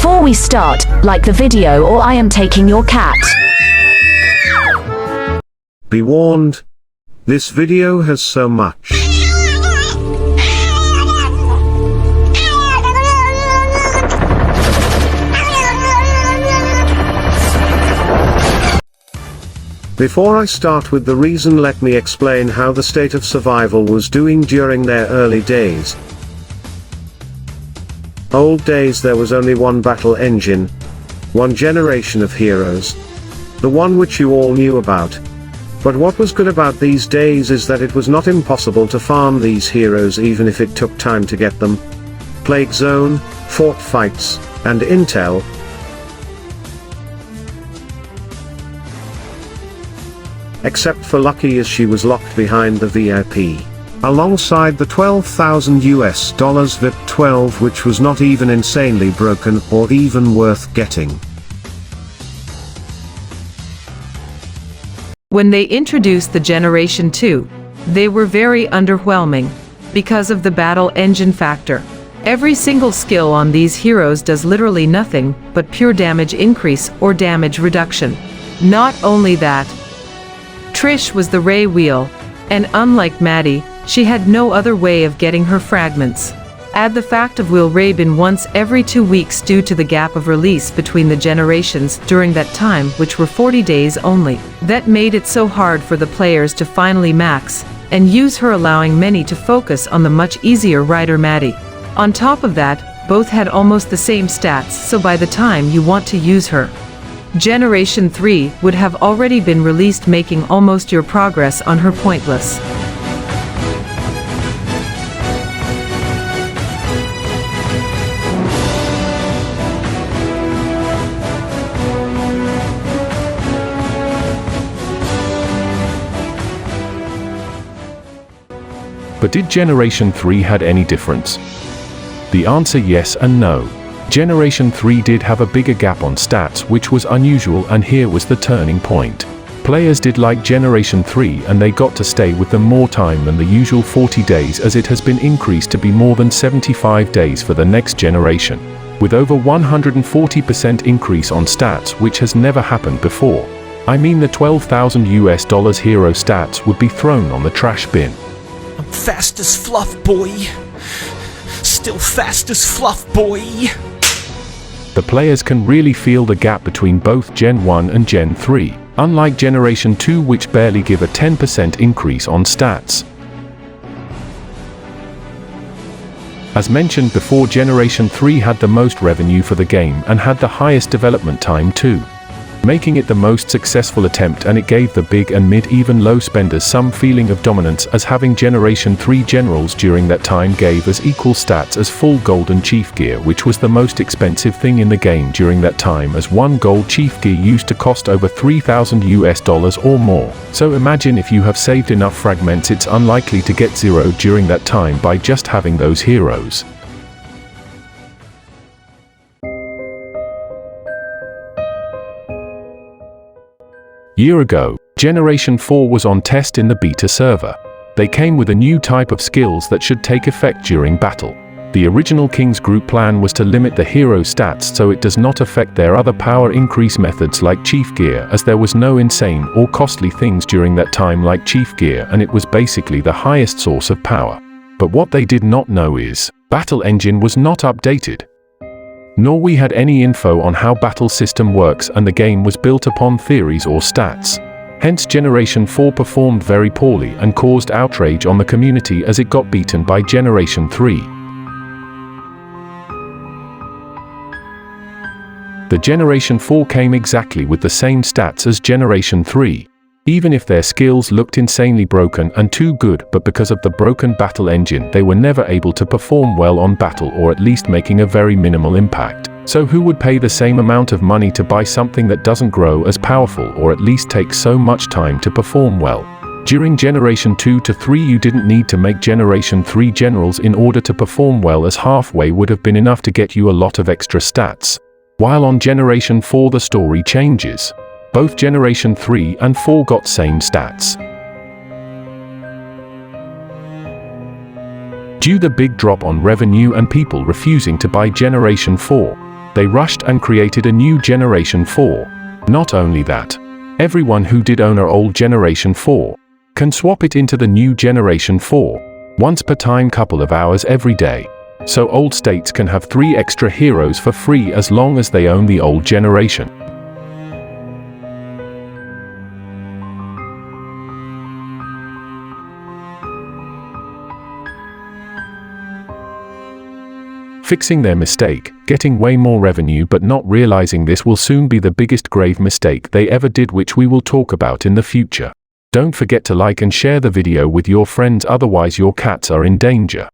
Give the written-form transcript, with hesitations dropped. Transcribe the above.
Before we start, like the video or I am taking your cat. Be warned, this video has so much. Before I start with the reason, let me explain how the state of survival was doing during their early days. Old days, there was only one battle engine, one generation of heroes, the one which you all knew about. But what was good about these days is that it was not impossible to farm these heroes even if it took time to get them. Plague Zone, fort fights, and intel. Except for Lucky, as she was locked behind the VIP. Alongside the $12,000 VIP 12, which was not even insanely broken or even worth getting. When they introduced the Generation 2, they were very underwhelming, because of the battle engine factor. Every single skill on these heroes does literally nothing but pure damage increase or damage reduction. Not only that, Trish was the Ray wheel, and unlike Maddie, she had no other way of getting her fragments. Add the fact of Will Rabin once every 2 weeks due to the gap of release between the generations during that time, which were 40 days only. That made it so hard for the players to finally max and use her, allowing many to focus on the much easier rider Maddie. On top of that, both had almost the same stats, so by the time you want to use her, Generation 3 would have already been released, making almost your progress on her pointless. But did Generation 3 had any difference? The answer yes and no. Generation 3 did have a bigger gap on stats, which was unusual, and here was the turning point. Players did like Generation 3 and they got to stay with them more time than the usual 40 days, as it has been increased to be more than 75 days for the next generation, with over 140% increase on stats, which has never happened before. I mean, the $12,000 hero stats would be thrown on the trash bin. I'm fast as fluff, boy. Still fast as fluff, boy. The players can really feel the gap between both Gen 1 and Gen 3, unlike Generation 2, which barely give a 10% increase on stats. As mentioned before, Generation 3 had the most revenue for the game and had the highest development time too, making it the most successful attempt, and it gave the big and mid, even low spenders some feeling of dominance, as having Generation 3 generals during that time gave us equal stats as full golden chief gear, which was the most expensive thing in the game during that time, as one gold chief gear used to cost over $3,000 or more. So imagine if you have saved enough fragments, it's unlikely to get zero during that time by just having those heroes. Year ago, Generation 4 was on test in the beta server. They came with a new type of skills that should take effect during battle. The original King's Group plan was to limit the hero stats so it does not affect their other power increase methods like Chief Gear, as there was no insane or costly things during that time like Chief Gear, and it was basically the highest source of power. But what they did not know is, Battle Engine was not updated. Nor we had any info on how battle system works, and the game was built upon theories or stats. Hence Generation 4 performed very poorly and caused outrage on the community as it got beaten by Generation 3. The Generation 4 came exactly with the same stats as Generation 3. Even if their skills looked insanely broken and too good, but because of the broken battle engine they were never able to perform well on battle, or at least making a very minimal impact. So who would pay the same amount of money to buy something that doesn't grow as powerful, or at least take so much time to perform well? During Generation 2 to 3 you didn't need to make Generation 3 generals in order to perform well, as halfway would have been enough to get you a lot of extra stats. While on Generation 4 the story changes. Both Generation 3 and 4 got same stats. Due the big drop on revenue and people refusing to buy Generation 4, They rushed and created a new Generation 4. Not only that, everyone who did own an old Generation 4 can swap it into the new Generation 4 once per time, couple of hours every day. So old states can have 3 extra heroes for free as long as they own the old generation. Fixing their mistake, getting way more revenue, but not realizing this will soon be the biggest grave mistake they ever did, which we will talk about in the future. Don't forget to like and share the video with your friends, otherwise your cats are in danger.